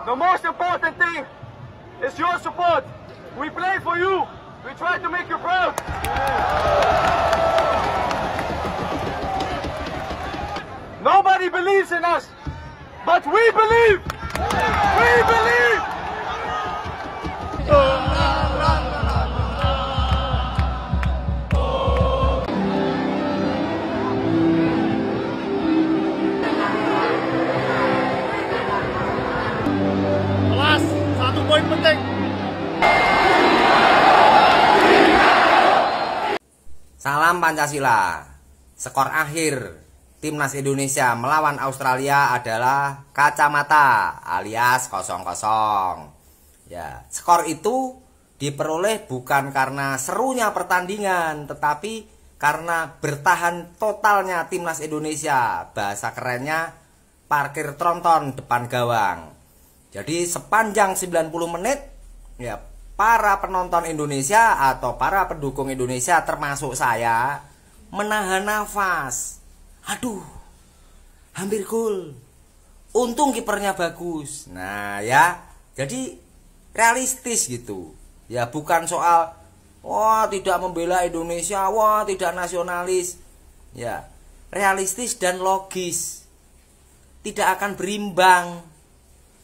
The most important thing is your support. We play for you. We try to make you proud. Nobody believes in us, but we believe. We believe. Kelas, 1 poin penting. Salam Pancasila. Skor akhir Timnas Indonesia melawan Australia adalah kacamata alias 0-0. Ya, skor itu diperoleh bukan karena serunya pertandingan, tetapi karena bertahan totalnya Timnas Indonesia. Bahasa kerennya parkir tronton depan gawang. Jadi sepanjang 90 menit ya, para penonton Indonesia atau para pendukung Indonesia termasuk saya menahan nafas. Aduh, hampir gol. Untung kipernya bagus. Nah ya, jadi realistis gitu. Ya bukan soal wah tidak membela Indonesia, wah tidak nasionalis. Ya, realistis dan logis. Tidak akan berimbang.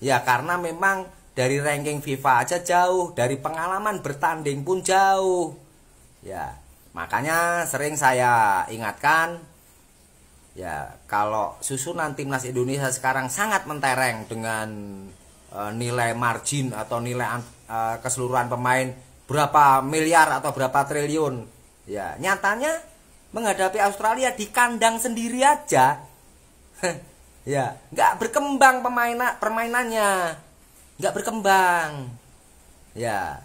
Ya karena memang dari ranking FIFA aja jauh, dari pengalaman bertanding pun jauh. Ya, makanya sering saya ingatkan, ya kalau susunan Timnas Indonesia sekarang sangat mentereng dengan nilai margin atau nilai keseluruhan pemain berapa miliar atau berapa triliun. Ya, nyatanya menghadapi Australia di kandang sendiri aja, ya nggak berkembang permainannya. Nggak berkembang. Ya,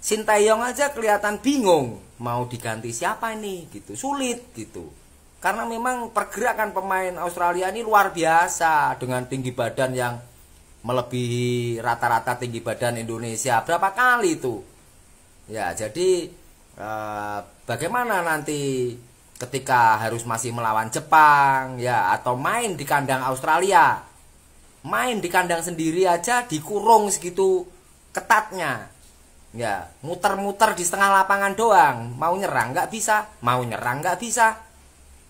Sintayong aja kelihatan bingung mau diganti siapa ini gitu, sulit gitu. Karena memang pergerakan pemain Australia ini luar biasa dengan tinggi badan yang melebihi rata-rata tinggi badan Indonesia berapa kali itu. Ya, jadi bagaimana nanti ketika harus masih melawan Jepang ya atau main di kandang Australia? Main di kandang sendiri aja dikurung segitu ketatnya. Ya, muter-muter di setengah lapangan doang. Mau nyerang nggak bisa, mau nyerang nggak bisa.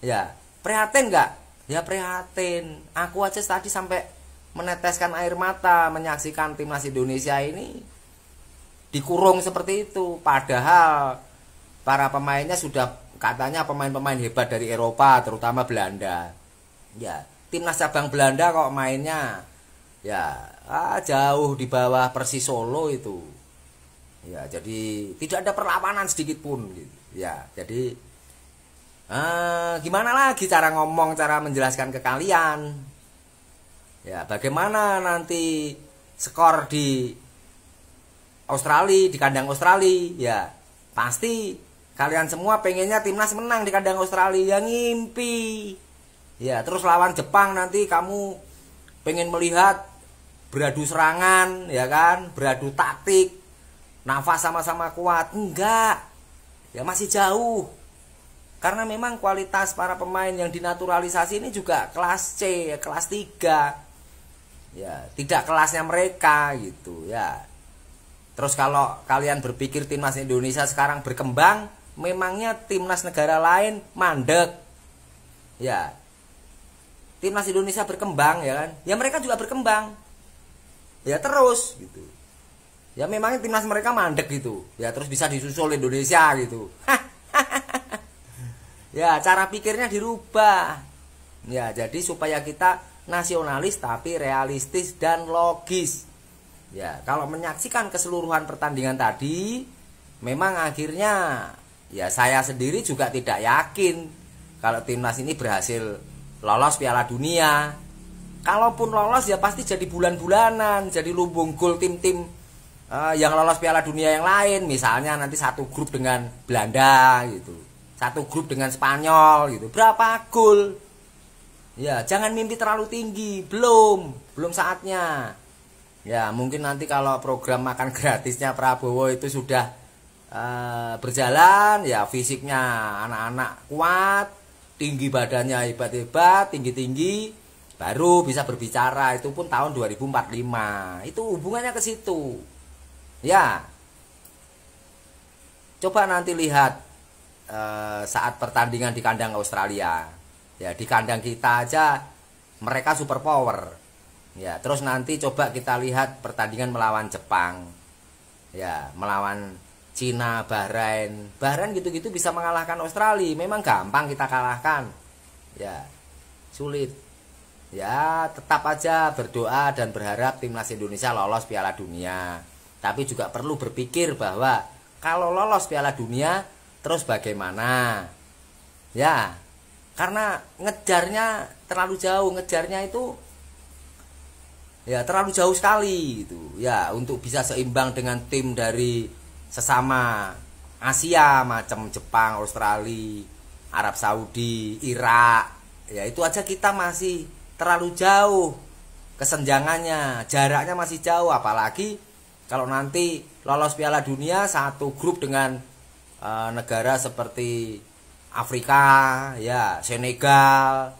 Ya, prihatin nggak? Ya prihatin. Aku aja tadi sampai meneteskan air mata menyaksikan Timnas Indonesia ini dikurung seperti itu. Padahal para pemainnya sudah katanya pemain-pemain hebat dari Eropa, terutama Belanda. Ya, Timnas cabang Belanda kok mainnya ya jauh di bawah Persis Solo itu. Ya, jadi tidak ada perlawanan sedikit pun gitu. Ya, jadi gimana lagi cara ngomong, cara menjelaskan ke kalian? Ya, bagaimana nanti skor di Australia, di kandang Australia? Ya, pasti kalian semua pengennya Timnas menang di kandang Australia, yang ngimpi. Ya, terus lawan Jepang nanti kamu pengen melihat beradu serangan, ya kan? Beradu taktik, nafas sama-sama kuat. Enggak. Ya masih jauh. Karena memang kualitas para pemain yang dinaturalisasi ini juga kelas C, kelas 3. Ya, tidak kelasnya mereka gitu, ya. Terus kalau kalian berpikir Timnas Indonesia sekarang berkembang, memangnya Timnas negara lain mandek. Ya. Timnas Indonesia berkembang ya kan, ya mereka juga berkembang ya terus gitu. Ya memangnya timnas mereka mandek gitu ya terus bisa disusul Indonesia gitu. Ya cara pikirnya dirubah ya, jadi supaya kita nasionalis tapi realistis dan logis. Ya kalau menyaksikan keseluruhan pertandingan tadi, memang akhirnya ya saya sendiri juga tidak yakin kalau timnas ini berhasil lolos Piala Dunia. Kalaupun lolos ya pasti jadi bulan-bulanan, jadi lumbung gol tim-tim yang lolos Piala Dunia yang lain. Misalnya nanti satu grup dengan Belanda gitu, satu grup dengan Spanyol gitu. Berapa gol? Ya jangan mimpi terlalu tinggi, belum saatnya. Ya mungkin nanti kalau program makan gratisnya Prabowo itu sudah berjalan, ya fisiknya anak-anak kuat, tinggi badannya hebat-hebat, tinggi-tinggi, Baru bisa berbicara, itu pun tahun 2045. Itu hubungannya ke situ. Ya. Coba nanti lihat saat pertandingan di kandang Australia. Ya, di kandang kita aja mereka super power. Ya, terus nanti coba kita lihat pertandingan melawan Jepang. Ya, melawan Cina, Bahrain gitu-gitu bisa mengalahkan Australia. Memang gampang kita kalahkan. Ya, sulit. Ya, tetap aja berdoa dan berharap timnas Indonesia lolos Piala Dunia. Tapi juga perlu berpikir bahwa kalau lolos Piala Dunia, terus bagaimana? Ya, karena ngejarnya terlalu jauh, ngejarnya itu ya terlalu jauh sekali gitu. Ya, untuk bisa seimbang dengan tim dari sesama Asia macam Jepang, Australia, Arab Saudi, Irak. Ya, itu aja kita masih terlalu jauh kesenjangannya, jaraknya masih jauh, apalagi kalau nanti lolos Piala Dunia satu grup dengan negara seperti Afrika, ya, Senegal,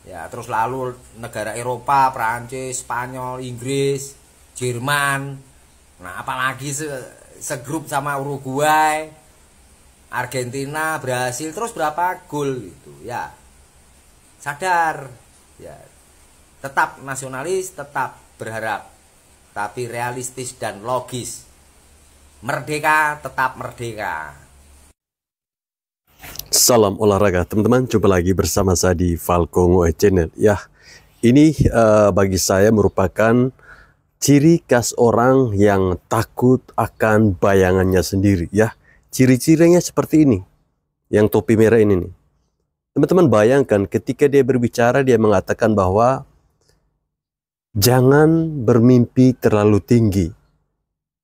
ya, terus lalu negara Eropa, Prancis, Spanyol, Inggris, Jerman. Nah, apalagi segrup sama Uruguay, Argentina, Brasil, terus berapa gol gitu, ya. Sadar, ya. Tetap nasionalis, tetap berharap, tapi realistis dan logis. Merdeka, tetap merdeka. Salam olahraga teman-teman, jumpa lagi bersama saya di Falco Ngoe Channel. Ya, ini bagi saya merupakan ciri khas orang yang takut akan bayangannya sendiri. Ya, ciri-cirinya seperti ini, yang topi merah ini nih. Teman-teman bayangkan ketika dia berbicara, dia mengatakan bahwa jangan bermimpi terlalu tinggi.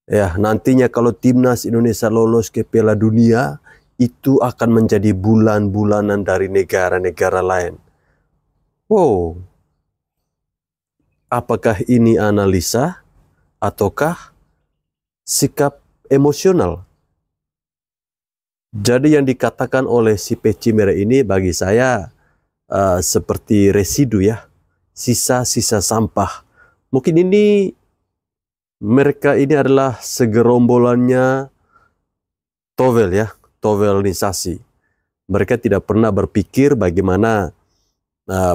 Ya, nantinya kalau timnas Indonesia lolos ke Piala Dunia, itu akan menjadi bulan-bulanan dari negara-negara lain. Wow, apakah ini analisa ataukah sikap emosional? Jadi yang dikatakan oleh si peci merah ini bagi saya seperti residu, ya, sisa-sisa sampah. Mungkin ini mereka ini adalah segerombolannya Towel, ya, Towelisasi. Mereka tidak pernah berpikir bagaimana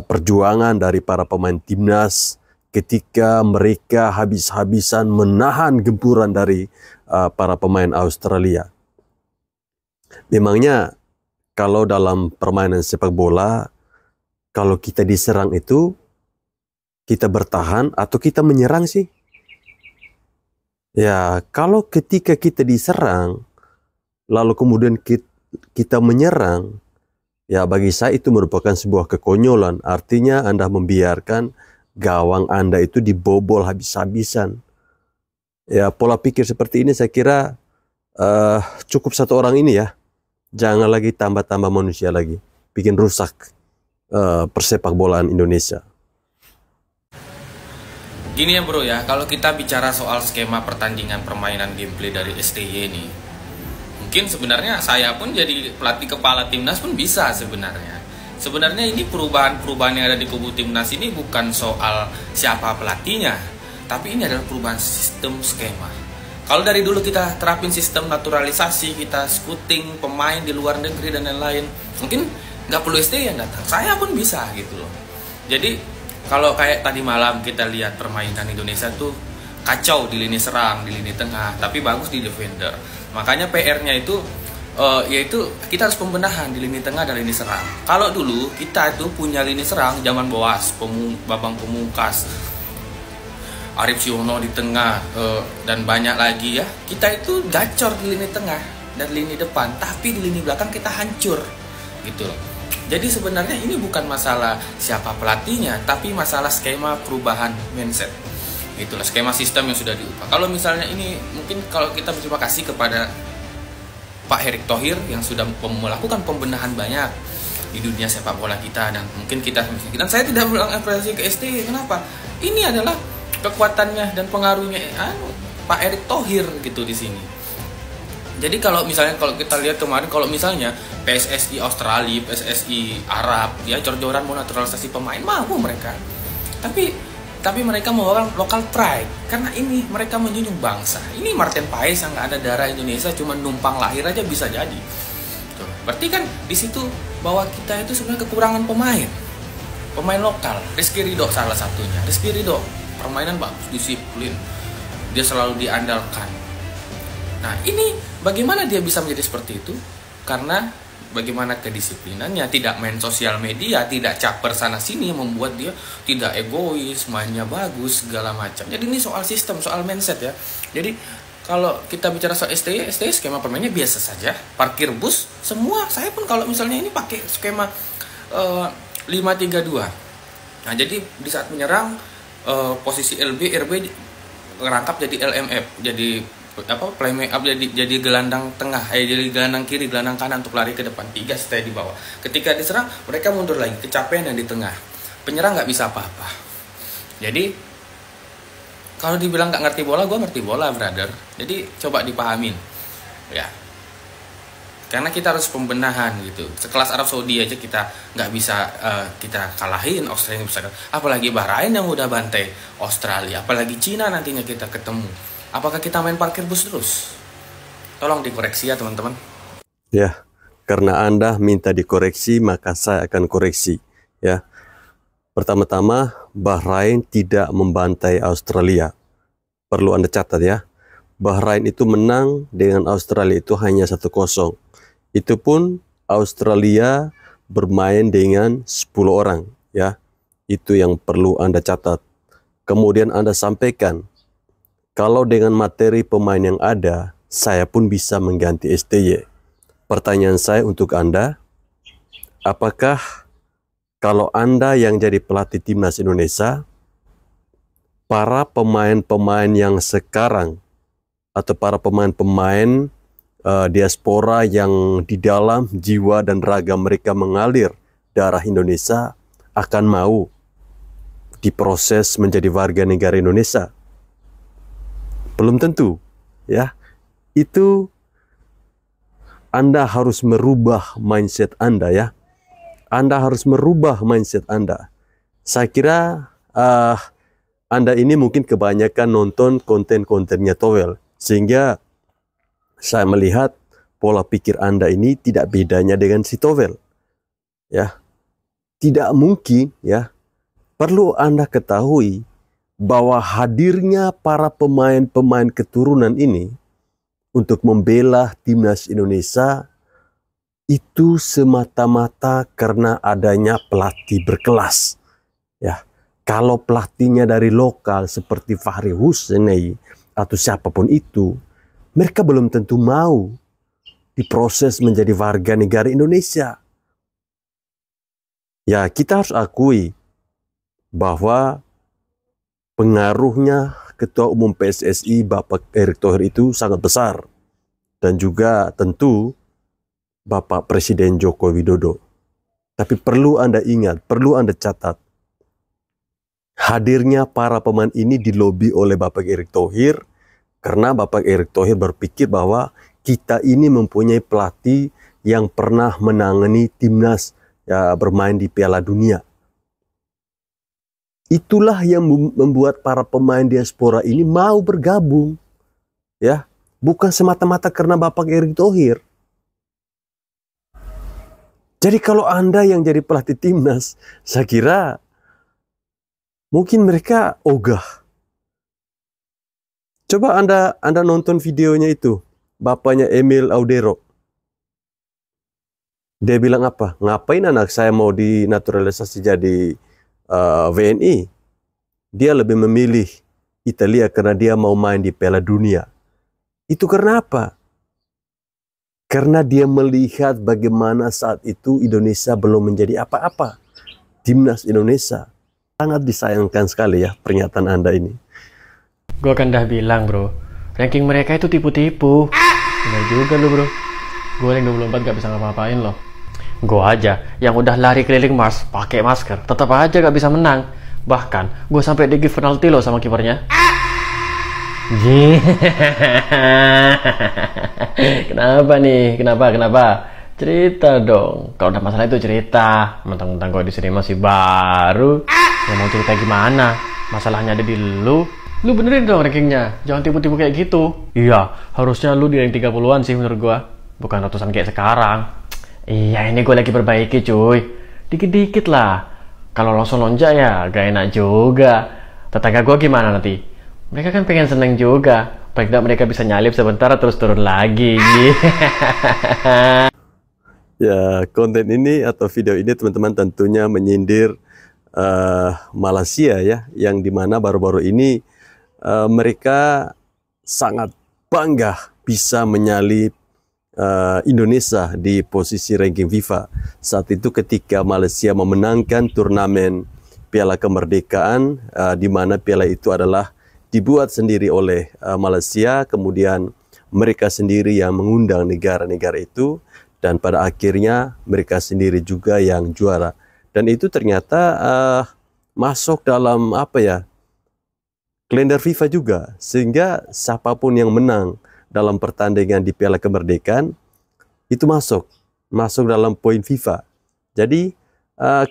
perjuangan dari para pemain timnas ketika mereka habis-habisan menahan gempuran dari para pemain Australia. Memangnya kalau dalam permainan sepak bola, kalau kita diserang itu kita bertahan atau kita menyerang sih? Ya, kalau ketika kita diserang lalu kemudian kita menyerang, ya bagi saya itu merupakan sebuah kekonyolan. Artinya Anda membiarkan gawang Anda itu dibobol habis-habisan. Ya, pola pikir seperti ini saya kira cukup satu orang ini, ya. Jangan lagi tambah-tambah manusia lagi. Bikin rusak persepak bolaan Indonesia. Gini ya bro ya, kalau kita bicara soal skema pertandingan permainan gameplay dari STY ini, mungkin sebenarnya saya pun jadi pelatih kepala timnas pun bisa sebenarnya. Sebenarnya ini perubahan-perubahan yang ada di kubu timnas ini bukan soal siapa pelatihnya, tapi ini adalah perubahan sistem skema. Kalau dari dulu kita terapin sistem naturalisasi, kita scouting pemain di luar negeri dan lain-lain, mungkin nggak perlu STY yang datang, saya pun bisa gitu loh. Jadi kalau kayak tadi malam kita lihat permainan Indonesia tuh kacau di lini serang, di lini tengah, tapi bagus di defender. Makanya PR-nya itu yaitu kita harus pembenahan di lini tengah dan lini serang. Kalau dulu kita itu punya lini serang zaman Boas, Babang Pamungkas, Arief Siono di tengah, dan banyak lagi ya. Kita itu gacor di lini tengah dan lini depan, tapi di lini belakang kita hancur gitu loh. Jadi sebenarnya ini bukan masalah siapa pelatihnya, tapi masalah skema perubahan mindset. Itulah skema sistem yang sudah diubah. Kalau misalnya ini mungkin kalau kita berterima kasih kepada Pak Erick Thohir yang sudah melakukan pembenahan banyak di dunia sepak bola kita, dan mungkin kita, dan saya tidak mengapresiasi ke STY. Kenapa? Ini adalah kekuatannya dan pengaruhnya Pak Erick Thohir gitu di sini. Jadi kalau kita lihat kemarin, kalau misalnya PSSI Australia, PSSI Arab, ya jor-joran mau naturalisasi pemain, mampu mereka. Tapi mereka membawa lokal pride, karena ini mereka menjunjung bangsa. Ini Martin Paes yang nggak ada darah Indonesia, cuma numpang lahir aja bisa jadi. Tuh, berarti kan di situ bahwa kita itu sebenarnya kekurangan pemain lokal. Rizky Ridho salah satunya. Rizky Ridho permainan bagus, disiplin, dia selalu diandalkan. Nah, ini bagaimana dia bisa menjadi seperti itu? Karena bagaimana kedisiplinannya, tidak main sosial media, tidak caper sana sini, membuat dia tidak egois, mainnya bagus, segala macam. Jadi ini soal sistem, soal mindset ya. Jadi kalau kita bicara soal STY skema permainnya biasa saja. Parkir bus, semua, saya pun kalau misalnya ini pakai skema 5-3-2. Nah, jadi di saat menyerang posisi RB ngerangkap jadi LMF, jadi play make up, jadi gelandang tengah, jadi gelandang kiri, gelandang kanan untuk lari ke depan, 3 stay di bawah. Ketika diserang mereka mundur lagi, kecapean yang di tengah, penyerang nggak bisa apa-apa. Jadi kalau dibilang nggak ngerti bola, gue ngerti bola brother. Jadi coba dipahamin ya, karena kita harus pembenahan gitu. Sekelas Arab Saudi aja kita nggak bisa kita kalahin, Australia bisa, apalagi Bahrain yang udah bantai Australia, apalagi Cina nantinya kita ketemu. Apakah kita main parkir bus terus? Tolong dikoreksi ya teman-teman. Ya, karena Anda minta dikoreksi, maka saya akan koreksi. Ya, pertama-tama Bahrain tidak membantai Australia. Perlu Anda catat ya. Bahrain itu menang dengan Australia itu hanya 1-0. Itu pun Australia bermain dengan 10 orang. Ya, itu yang perlu Anda catat. Kemudian Anda sampaikan, kalau dengan materi pemain yang ada, saya pun bisa mengganti STY. Pertanyaan saya untuk Anda, apakah kalau Anda yang jadi pelatih timnas Indonesia, para pemain-pemain yang sekarang, atau para pemain-pemain diaspora yang di dalam jiwa dan raga mereka mengalir darah Indonesia, akan mau diproses menjadi warga negara Indonesia? Belum tentu, ya. Itu Anda harus merubah mindset Anda, ya. Anda harus merubah mindset Anda. Saya kira Anda ini mungkin kebanyakan nonton konten-kontennya Towel, sehingga saya melihat pola pikir Anda ini tidak bedanya dengan si Towel, ya. Tidak mungkin, ya. Perlu Anda ketahui bahwa hadirnya para pemain-pemain keturunan ini untuk membela timnas Indonesia itu semata-mata karena adanya pelatih berkelas. Ya, kalau pelatihnya dari lokal seperti Fahri Husseini atau siapapun itu, mereka belum tentu mau diproses menjadi warga negara Indonesia. Ya, kita harus akui bahwa pengaruhnya Ketua Umum PSSI Bapak Erick Thohir itu sangat besar. Dan juga tentu Bapak Presiden Joko Widodo. Tapi perlu Anda ingat, perlu Anda catat, hadirnya para pemain ini dilobi oleh Bapak Erick Thohir karena Bapak Erick Thohir berpikir bahwa kita ini mempunyai pelatih yang pernah menangani timnas ya, bermain di Piala Dunia. Itulah yang membuat para pemain diaspora ini mau bergabung, ya, bukan semata-mata karena Bapak Erick Thohir. Jadi kalau Anda yang jadi pelatih timnas, saya kira mungkin mereka ogah. Coba Anda nonton videonya itu, bapaknya Emil Audero. Dia bilang apa? Ngapain anak saya mau dinaturalisasi jadi WNI? Dia lebih memilih Italia karena dia mau main di Piala Dunia. Itu karena apa? Karena dia melihat bagaimana saat itu Indonesia belum menjadi apa-apa. Timnas Indonesia. Sangat disayangkan sekali ya pernyataan Anda ini. Gue kan dah bilang bro, ranking mereka itu tipu-tipu. Bener juga lo bro. Gue yang 24 gak bisa ngapa-ngapain loh. Gue aja yang udah lari keliling Mars pakai masker, tetap aja gak bisa menang. Bahkan gue sampai di give penalti loh sama kipernya. Ji. Kenapa nih? Kenapa? Cerita dong. Kalau udah masalah itu cerita. Mentang-mentang kau di sini masih baru. Ya mau cerita gimana? Masalahnya ada di lu. Lu benerin dong rankingnya. Jangan tipu-tipu kayak gitu. Iya, harusnya lu di rank 30-an sih menurut gua. Bukan ratusan kayak sekarang. Iya, ini gue lagi perbaiki cuy. Dikit-dikit lah. Kalau langsung lonjak ya gak enak juga. Tetangga gue gimana nanti? Mereka kan pengen seneng juga. Paling tidak mereka bisa nyalip sebentar terus turun lagi. Ya, konten ini atau video ini teman-teman tentunya menyindir Malaysia ya, yang dimana baru-baru ini mereka sangat bangga bisa menyalip Indonesia di posisi ranking FIFA. Saat itu ketika Malaysia memenangkan turnamen Piala Kemerdekaan, di mana piala itu adalah dibuat sendiri oleh Malaysia, kemudian mereka sendiri yang mengundang negara-negara itu, dan pada akhirnya mereka sendiri juga yang juara. Dan itu ternyata masuk dalam kalender FIFA juga, sehingga siapapun yang menang dalam pertandingan di Piala Kemerdekaan itu masuk dalam poin FIFA. Jadi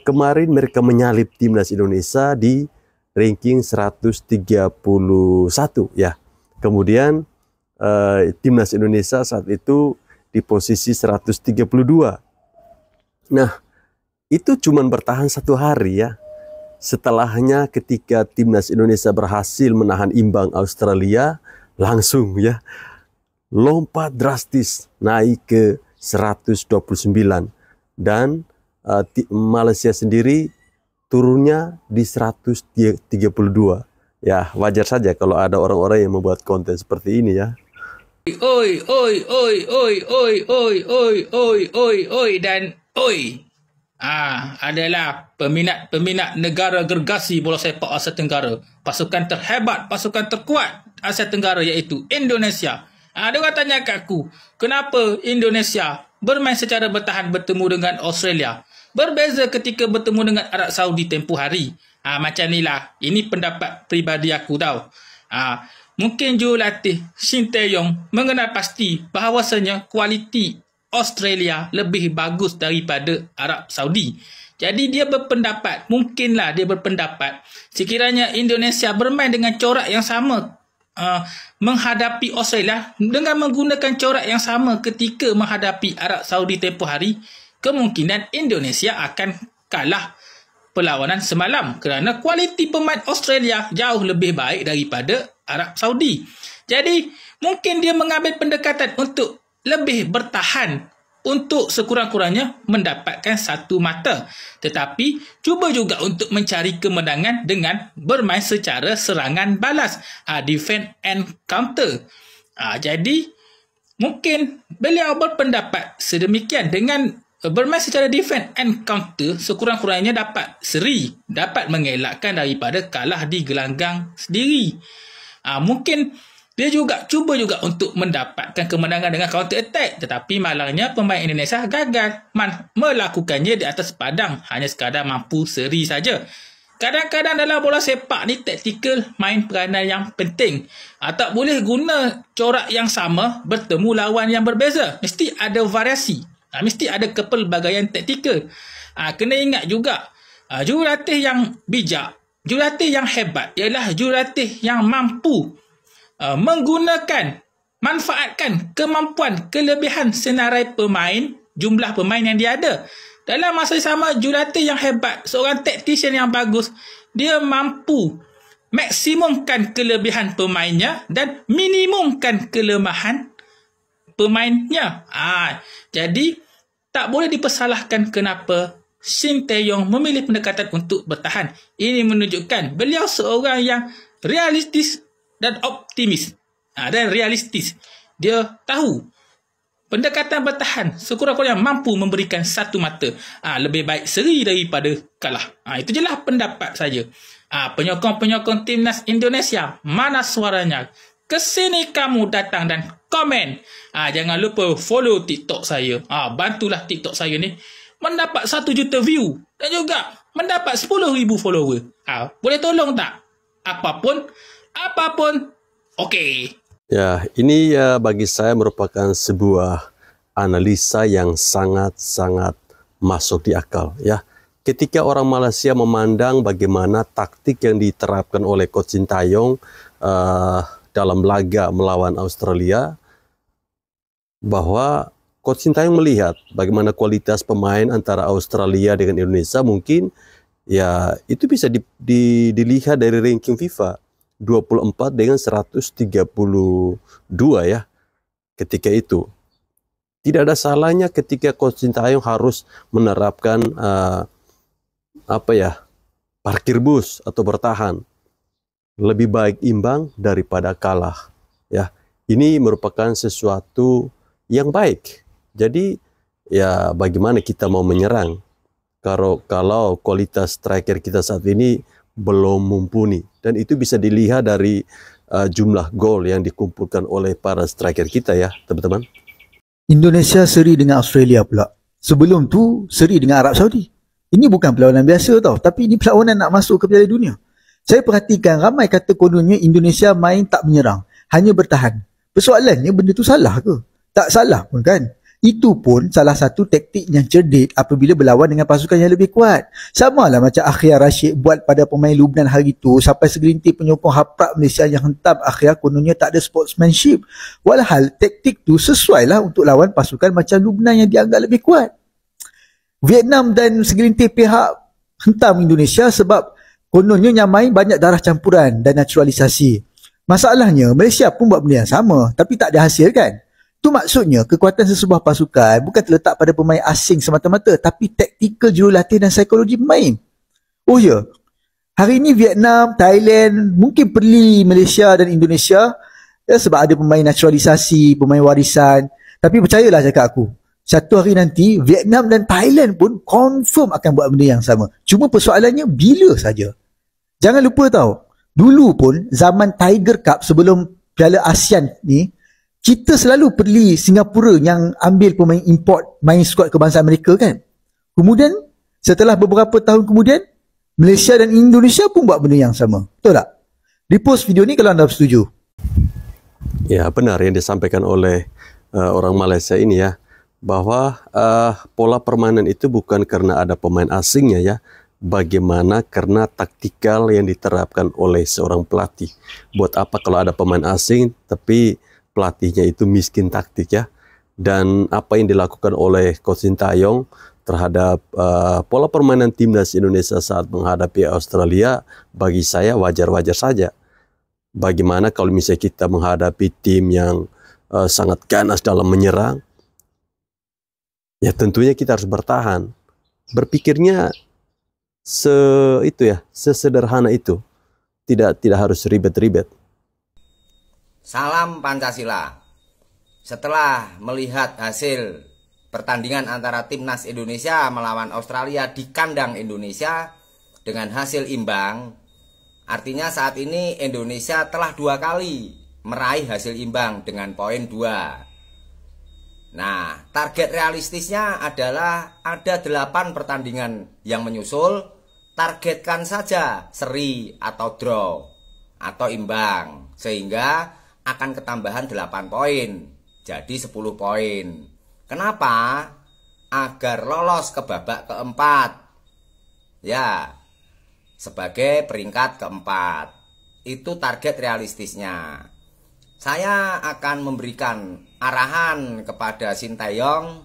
kemarin mereka menyalip timnas Indonesia di ranking 131 ya. Kemudian timnas Indonesia saat itu di posisi 132. Nah, itu cuma bertahan 1 hari ya. Setelahnya ketika timnas Indonesia berhasil menahan imbang Australia, langsung ya lompat drastis naik ke 129, dan Malaysia sendiri turunnya di 132. Ya, wajar saja kalau ada orang-orang yang membuat konten seperti ini ya. Oi dan oi. Adalah peminat negara gergasi bola sepak Asia Tenggara. Pasukan terhebat, pasukan terkuat Asia Tenggara iaitu Indonesia. Ada orang tanya kat aku, kenapa Indonesia bermain secara bertahan bertemu dengan Australia? Berbeza ketika bertemu dengan Arab Saudi tempoh hari. Macam ni lah. Ini pendapat peribadi aku tau. Mungkin jurulatih Shin Tae-yong mengenal pasti bahawasanya kualiti Australia lebih bagus daripada Arab Saudi. Jadi dia berpendapat, mungkinlah dia berpendapat, sekiranya Indonesia bermain dengan corak yang sama menghadapi Australia dengan menggunakan corak yang sama ketika menghadapi Arab Saudi tempoh hari, kemungkinan Indonesia akan kalah perlawanan semalam kerana kualiti pemain Australia jauh lebih baik daripada Arab Saudi. Jadi mungkin dia mengambil pendekatan untuk lebih bertahan untuk sekurang-kurangnya mendapatkan satu mata. Tetapi cuba juga untuk mencari kemenangan dengan bermain secara serangan balas, defend and counter. Jadi mungkin beliau berpendapat sedemikian, dengan bermain secara defend and counter sekurang-kurangnya dapat seri, dapat mengelakkan daripada kalah di gelanggang sendiri. Mungkin dia juga cuba juga untuk mendapatkan kemenangan dengan counter attack, tetapi malangnya pemain Indonesia gagal melakukannya di atas padang, hanya sekadar mampu seri saja. Kadang-kadang dalam bola sepak ni taktikal main peranan yang penting. Tak boleh guna corak yang sama bertemu lawan yang berbeza. Mesti ada variasi. Mesti ada kepelbagaian taktikal. Kena ingat juga, jurulatih yang bijak, jurulatih yang hebat ialah jurulatih yang mampu manfaatkan kemampuan kelebihan senarai pemain, jumlah pemain yang dia ada. Dalam masa sama, jurulatih yang hebat, seorang tactician yang bagus, dia mampu maksimumkan kelebihan pemainnya dan minimumkan kelemahan pemainnya. Jadi tak boleh dipersalahkan kenapa Shin Tae-yong memilih pendekatan untuk bertahan. Ini menunjukkan beliau seorang yang realistis dan optimis, dan realistis. Dia tahu pendekatan bertahan sekurang-kurangnya mampu memberikan satu mata. Lebih baik seri daripada kalah. Itu je lah pendapat saya. Penyokong-penyokong timnas Indonesia, mana suaranya? Kesini kamu datang dan komen. Jangan lupa follow TikTok saya. Bantulah TikTok saya ni mendapat 1 juta view dan juga mendapat 10,000 follower. Boleh tolong tak? Apapun Okey. Ya, ini ya bagi saya merupakan sebuah analisa yang sangat-sangat masuk di akal ya. Ketika orang Malaysia memandang bagaimana taktik yang diterapkan oleh Coach Sintayong dalam laga melawan Australia, bahwa Coach Sintayong melihat bagaimana kualitas pemain antara Australia dengan Indonesia, mungkin ya itu bisa dilihat dari ranking FIFA 24 dengan 132 ya ketika itu. Tidak ada salahnya ketika Coach Sintayong harus menerapkan parkir bus atau bertahan. Lebih baik imbang daripada kalah ya. Ini merupakan sesuatu yang baik. Jadi ya bagaimana kita mau menyerang kalau kualitas striker kita saat ini belum mumpuni, dan itu bisa dilihat dari jumlah gol yang dikumpulkan oleh para striker kita ya teman-teman. Indonesia seri dengan Australia pula. Sebelum tu seri dengan Arab Saudi. Ini bukan perlawanan biasa tau, tapi ini perlawanan nak masuk ke Piala Dunia. Saya perhatikan ramai kata kononnya Indonesia main tak menyerang, hanya bertahan. Persoalannya benda tu salah ke? Tak salah pun kan? Itu pun salah satu taktik yang cerdik apabila berlawan dengan pasukan yang lebih kuat. Sama lah macam Akhir Rashid buat pada pemain Lubnan hari itu, sampai segelintir penyokong haprak Malaysia yang hentam Akhir kononnya tak ada sportsmanship. Walhal taktik tu sesuai lah untuk lawan pasukan macam Lubnan yang dianggap lebih kuat. Vietnam dan segelintir pihak hentam Indonesia sebab kononnya yang main banyak darah campuran dan naturalisasi. Masalahnya Malaysia pun buat benda yang sama, tapi tak ada hasil kan? Itu maksudnya kekuatan sesebuah pasukan bukan terletak pada pemain asing semata-mata, tapi taktikal jurulatih dan psikologi pemain. Oh ya, hari ini Vietnam, Thailand mungkin perli Malaysia dan Indonesia ya, sebab ada pemain naturalisasi, pemain warisan. Tapi percayalah cakap aku, satu hari nanti Vietnam dan Thailand pun confirm akan buat benda yang sama. Cuma persoalannya bila saja. Jangan lupa tau, dulu pun zaman Tiger Cup sebelum Piala ASEAN ni, kita selalu perli Singapura yang ambil pemain import main skuad kebangsaan mereka kan. Kemudian setelah beberapa tahun kemudian Malaysia dan Indonesia pun buat benda yang sama. Betul tak? Repost video ni kalau anda setuju. Ya, benar yang disampaikan oleh orang Malaysia ini ya, bahwa pola permainan itu bukan karena ada pemain asingnya ya, bagaimana karena taktikal yang diterapkan oleh seorang pelatih. Buat apa kalau ada pemain asing tapi pelatihnya itu miskin taktik ya. Dan apa yang dilakukan oleh Coach Sintayong terhadap pola permainan timnas Indonesia saat menghadapi Australia, bagi saya wajar-wajar saja. Bagaimana kalau misalnya kita menghadapi tim yang sangat ganas dalam menyerang, ya tentunya kita harus bertahan. Berpikirnya sesederhana itu. Tidak harus ribet-ribet. Salam Pancasila. Setelah melihat hasil pertandingan antara timnas Indonesia melawan Australia di kandang Indonesia dengan hasil imbang, artinya saat ini Indonesia telah 2 kali meraih hasil imbang dengan poin 2. Nah, target realistisnya adalah ada 8 pertandingan yang menyusul. Targetkan saja seri atau draw atau imbang, sehingga akan ketambahan 8 poin, jadi 10 poin. Kenapa? Agar lolos ke babak keempat. Ya, sebagai peringkat keempat. Itu target realistisnya. Saya akan memberikan arahan kepada Sintayong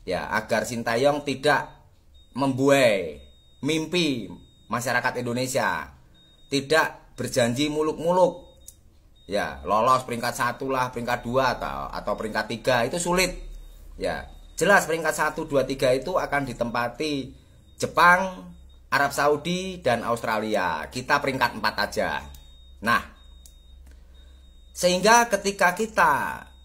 ya, agar Sintayong tidak membuai mimpi masyarakat Indonesia, tidak berjanji muluk-muluk ya, lolos peringkat 1 lah, peringkat 2 atau peringkat 3 itu sulit ya. Jelas peringkat 1, 2, 3 itu akan ditempati Jepang, Arab Saudi dan Australia. Kita peringkat 4 aja. Nah, sehingga ketika kita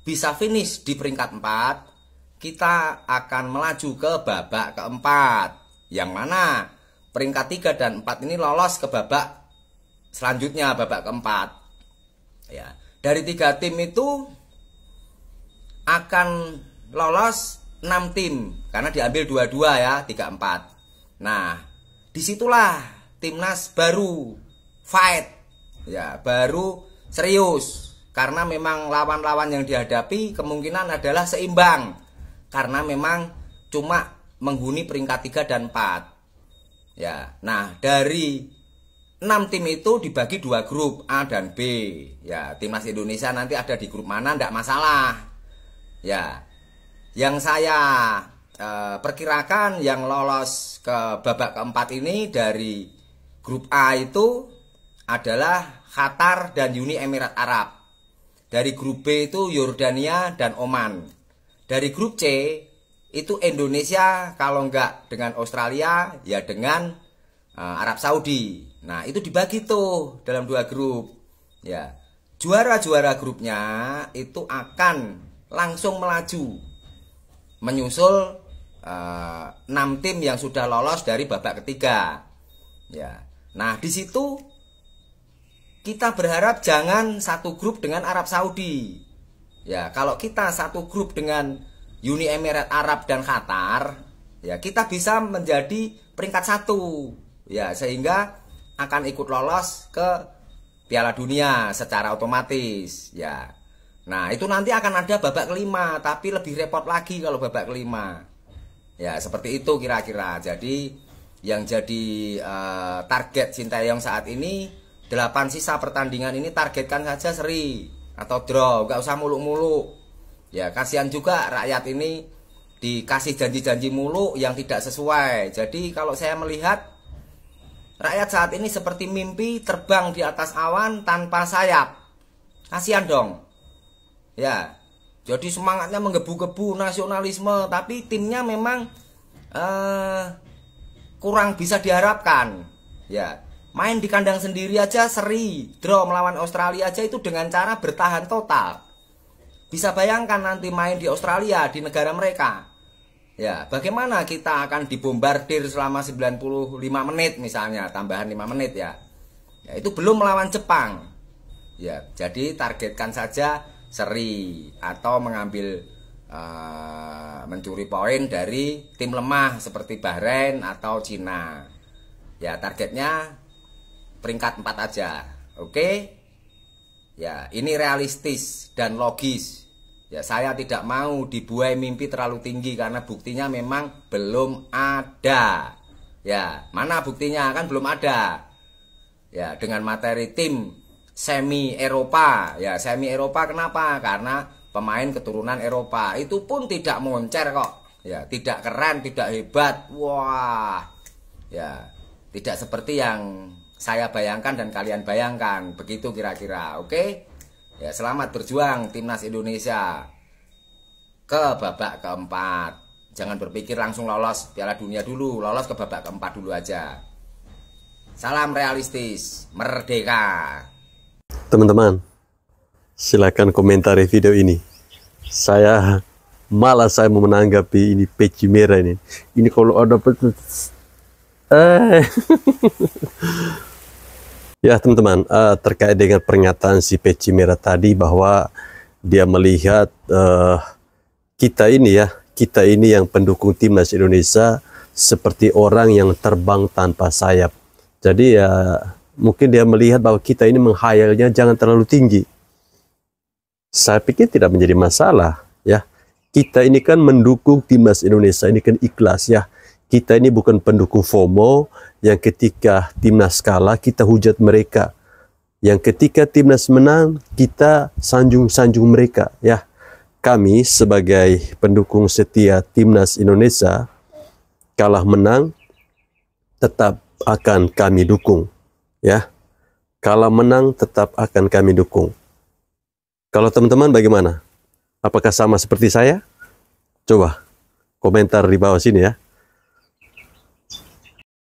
bisa finish di peringkat 4, kita akan melaju ke babak keempat, yang mana peringkat 3 dan 4 ini lolos ke babak selanjutnya, babak keempat. Ya, dari 3 tim itu akan lolos 6 tim karena diambil 2-2 ya, 3-4. Nah, disitulah timnas baru fight ya, baru serius. karena memang lawan-lawan yang dihadapi kemungkinan adalah seimbang, karena memang cuma menghuni peringkat 3 dan 4. Ya, nah dari 6 tim itu dibagi 2 grup, A dan B. Ya, timnas Indonesia nanti ada di grup mana enggak masalah. Ya, yang saya perkirakan yang lolos ke babak keempat ini dari grup A itu adalah Qatar dan Uni Emirat Arab. Dari grup B itu Yordania dan Oman. Dari grup C itu Indonesia, kalau enggak dengan Australia ya dengan Arab Saudi. Nah, itu dibagi tuh dalam 2 grup. Ya. Juara-juara grupnya itu akan langsung melaju menyusul 6 tim yang sudah lolos dari babak ketiga. Ya. Nah, di situ kita berharap jangan satu grup dengan Arab Saudi. Ya, kalau kita satu grup dengan Uni Emirat Arab dan Qatar, ya kita bisa menjadi peringkat 1. Ya, sehingga akan ikut lolos ke Piala Dunia secara otomatis. Ya. Nah, itu nanti akan ada babak kelima, tapi lebih repot lagi kalau babak kelima. Ya, seperti itu kira-kira. Jadi yang jadi target Sinteyong saat ini 8 sisa pertandingan ini targetkan saja seri atau draw, nggak usah muluk-muluk. Ya, kasihan juga rakyat ini dikasih janji-janji muluk yang tidak sesuai. Jadi kalau saya melihat rakyat saat ini seperti mimpi terbang di atas awan tanpa sayap. Kasihan dong. Ya. Jadi semangatnya menggebu-gebu nasionalisme, tapi timnya memang kurang bisa diharapkan. Ya, main di kandang sendiri aja seri, draw melawan Australia aja itu dengan cara bertahan total. Bisa bayangkan nanti main di Australia, di negara mereka. Ya, bagaimana kita akan dibombardir selama 95 menit misalnya, tambahan 5 menit ya. Ya, itu belum melawan Jepang. Ya, jadi targetkan saja seri atau mengambil mencuri poin dari tim lemah seperti Bahrain atau Cina. Ya, targetnya peringkat 4 aja. Oke? Ya, ini realistis dan logis. Ya, saya tidak mau dibuai mimpi terlalu tinggi karena buktinya memang belum ada. Ya, mana buktinya? Kan belum ada. Ya, dengan materi tim semi Eropa. Ya, semi Eropa kenapa? Karena pemain keturunan Eropa. Itu pun tidak moncer kok. Ya, tidak keren, tidak hebat. Wah. Ya, tidak seperti yang saya bayangkan dan kalian bayangkan. Begitu kira-kira. Oke? Ya, selamat berjuang timnas Indonesia ke babak keempat. Jangan berpikir langsung lolos Piala Dunia dulu, lolos ke babak keempat dulu aja. Salam realistis, merdeka. Teman-teman, silakan komentari video ini. Saya malas saya mau menanggapi ini peci merah ini. Ini kalau ada ya teman-teman, terkait dengan pernyataan si peci merah tadi bahwa dia melihat kita ini yang pendukung timnas Indonesia seperti orang yang terbang tanpa sayap. Jadi ya mungkin dia melihat bahwa kita ini menghayalnya jangan terlalu tinggi. Saya pikir tidak menjadi masalah ya. Kita ini kan mendukung timnas Indonesia, ini kan ikhlas ya. Kita ini bukan pendukung FOMO yang ketika timnas kalah kita hujat mereka. Yang ketika timnas menang kita sanjung-sanjung mereka ya. Kami sebagai pendukung setia timnas Indonesia, kalah menang tetap akan kami dukung ya. Kalau menang tetap akan kami dukung. Kalau teman-teman bagaimana? Apakah sama seperti saya? Coba komentar di bawah sini ya.